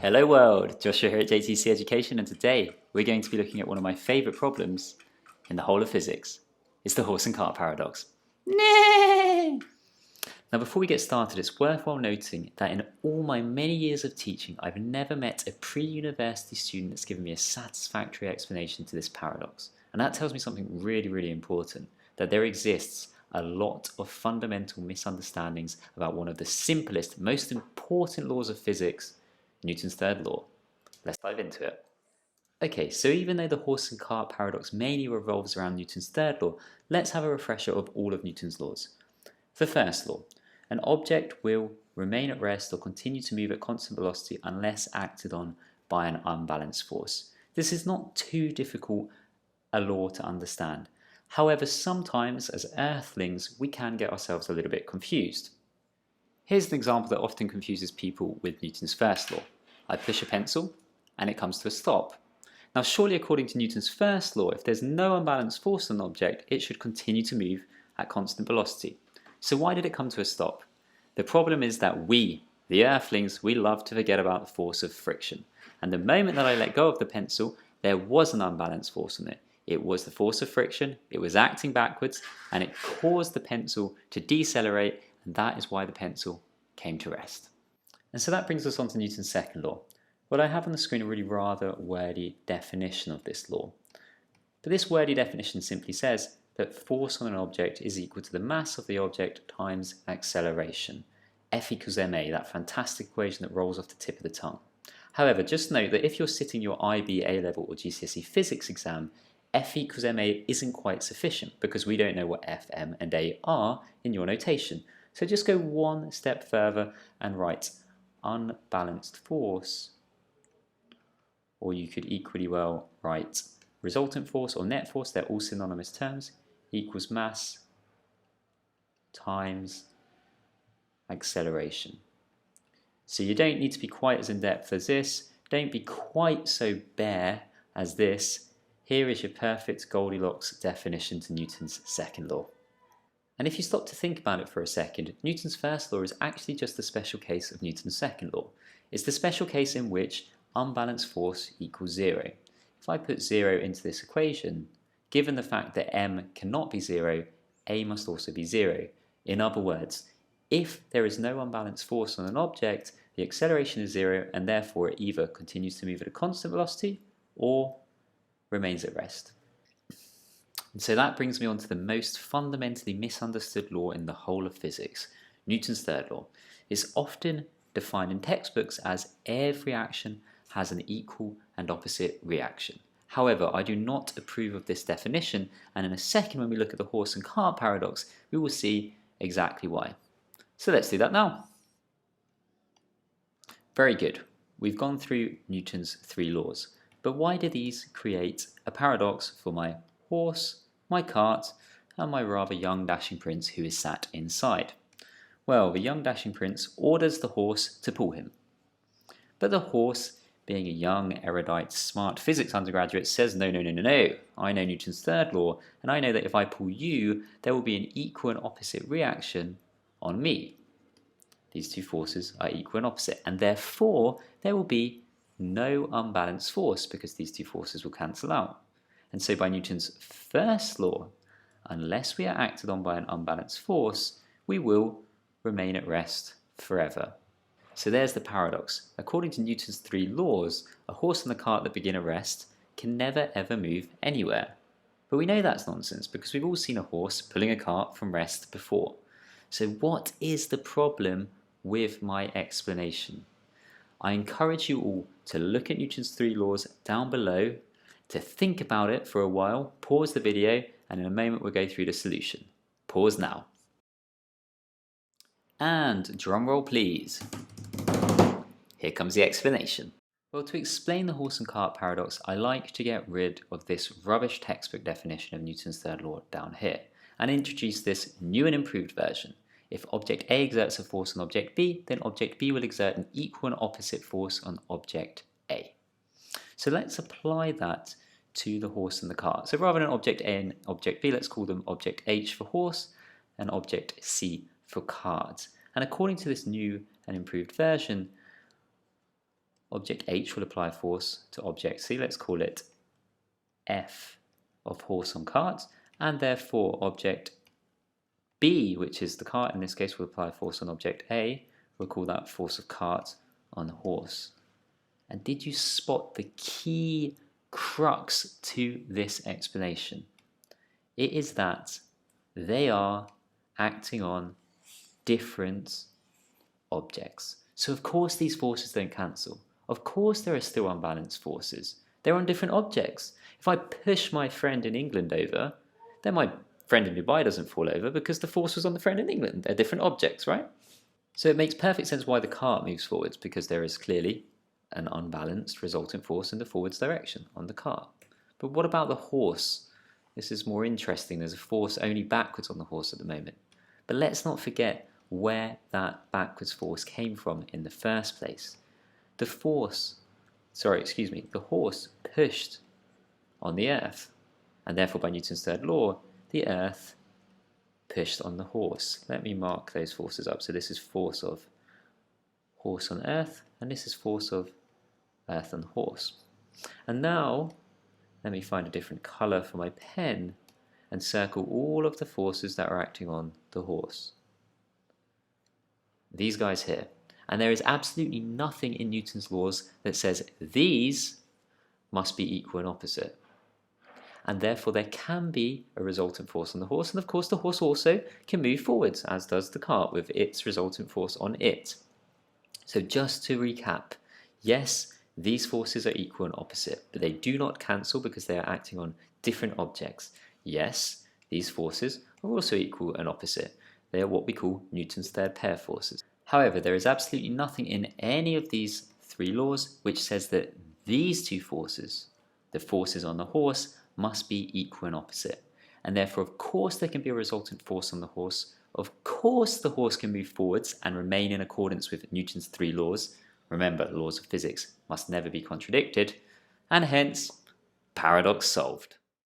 Hello world, Joshua here at JTC Education, and today we're going to be looking at one of my favourite problems in the whole of physics. It's the horse and cart paradox. Now before we get started, it's worthwhile noting that in all my many years of teaching, I've never met a pre-university student that's given me a satisfactory explanation to this paradox. And that tells me something really important, that there exists a lot of fundamental misunderstandings about one of the simplest, most important laws of physics, Newton's third law. Let's dive into it. Okay, so even though the horse and cart paradox mainly revolves around Newton's third law, let's have a refresher of all of Newton's laws. The first law, an object will remain at rest or continue to move at constant velocity unless acted on by an unbalanced force. This is not too difficult a law to understand. However, sometimes as earthlings, we can get ourselves a little bit confused. Here's an example that often confuses people with Newton's first law. I push a pencil and it comes to a stop. Now surely according to Newton's first law, if there's no unbalanced force on an object, it should continue to move at constant velocity. So why did it come to a stop? The problem is that we, the earthlings, we love to forget about the force of friction. And the moment that I let go of the pencil, there was an unbalanced force on it. It was the force of friction, it was acting backwards, and it caused the pencil to decelerate, and that is why the pencil came to rest. And so that brings us on to Newton's second law. What I have on the screen a really rather wordy definition of this law. But this wordy definition simply says that force on an object is equal to the mass of the object times acceleration. F equals ma, that fantastic equation that rolls off the tip of the tongue. However, just note that if you're sitting your IB A-level or GCSE physics exam, F equals ma isn't quite sufficient because we don't know what F, M and A are in your notation. So just go one step further and write unbalanced force, or you could equally well write resultant force or net force, they're all synonymous terms, equals mass times acceleration. So you don't need to be quite as in-depth as this, don't be quite so bare as this. Here is your perfect Goldilocks definition to Newton's second law. And if you stop to think about it for a second, Newton's first law is actually just a special case of Newton's second law. It's the special case in which unbalanced force equals zero. If I put zero into this equation, given the fact that m cannot be zero, a must also be zero. In other words, if there is no unbalanced force on an object, the acceleration is zero and therefore it either continues to move at a constant velocity or remains at rest. And so that brings me on to the most fundamentally misunderstood law in the whole of physics, Newton's third law. It's often defined in textbooks as every action has an equal and opposite reaction. However, I do not approve of this definition, and in a second when we look at the horse and cart paradox, we will see exactly why. So let's do that now. Very good. We've gone through Newton's three laws, but why do these create a paradox for my horse, my cart, and my rather young dashing prince who is sat inside? Well, the young dashing prince orders the horse to pull him. But the horse, being a young, erudite, smart physics undergraduate, says no, I know Newton's third law, and I know that if I pull you, there will be an equal and opposite reaction on me. These two forces are equal and opposite, and therefore there will be no unbalanced force because these two forces will cancel out. And so by Newton's first law, unless we are acted on by an unbalanced force, we will remain at rest forever. So there's the paradox. According to Newton's three laws, a horse and a cart that begin at rest can never ever move anywhere. But we know that's nonsense because we've all seen a horse pulling a cart from rest before. So what is the problem with my explanation? I encourage you all to look at Newton's three laws down below, to think about it for a while, pause the video, and in a moment we'll go through the solution. Pause now. And drum roll please. Here comes the explanation. Well, to explain the horse and cart paradox, I like to get rid of this rubbish textbook definition of Newton's third law down here and introduce this new and improved version. If object A exerts a force on object B, then object B will exert an equal and opposite force on object A. So let's apply that to the horse and the cart. So rather than object A and object B, let's call them object H for horse and object C for cart. And according to this new and improved version, object H will apply force to object C. Let's call it F of horse on cart, and therefore object B, which is the cart in this case, will apply force on object A. We'll call that force of cart on horse. And did you spot the key crux to this explanation? It is that they are acting on different objects. So of course these forces don't cancel. Of course there are still unbalanced forces. They're on different objects. If I push my friend in England over, then my friend in Dubai doesn't fall over because the force was on the friend in England. They're different objects, right? So it makes perfect sense why the cart moves forwards, because there is clearly an unbalanced resultant force in the forwards direction on the cart. But what about the horse? This is more interesting. There's a force only backwards on the horse at the moment. But let's not forget where that backwards force came from in the first place. The horse pushed on the earth, and therefore by Newton's third law, the earth pushed on the horse. Let me mark those forces up. So this is force of horse on earth, and this is force of earth on horse. And now, let me find a different colour for my pen and circle all of the forces that are acting on the horse. These guys here. And there is absolutely nothing in Newton's laws that says these must be equal and opposite. And therefore there can be a resultant force on the horse, and of course the horse also can move forwards, as does the cart with its resultant force on it. So just to recap, yes, these forces are equal and opposite, but they do not cancel because they are acting on different objects. Yes, these forces are also equal and opposite. They are what we call Newton's third pair forces. However, there is absolutely nothing in any of these three laws which says that these two forces, the forces on the horse, must be equal and opposite. And therefore, of course, there can be a resultant force on the horse. Of course, the horse can move forwards and remain in accordance with Newton's three laws. Remember, laws of physics must never be contradicted. And hence, paradox solved.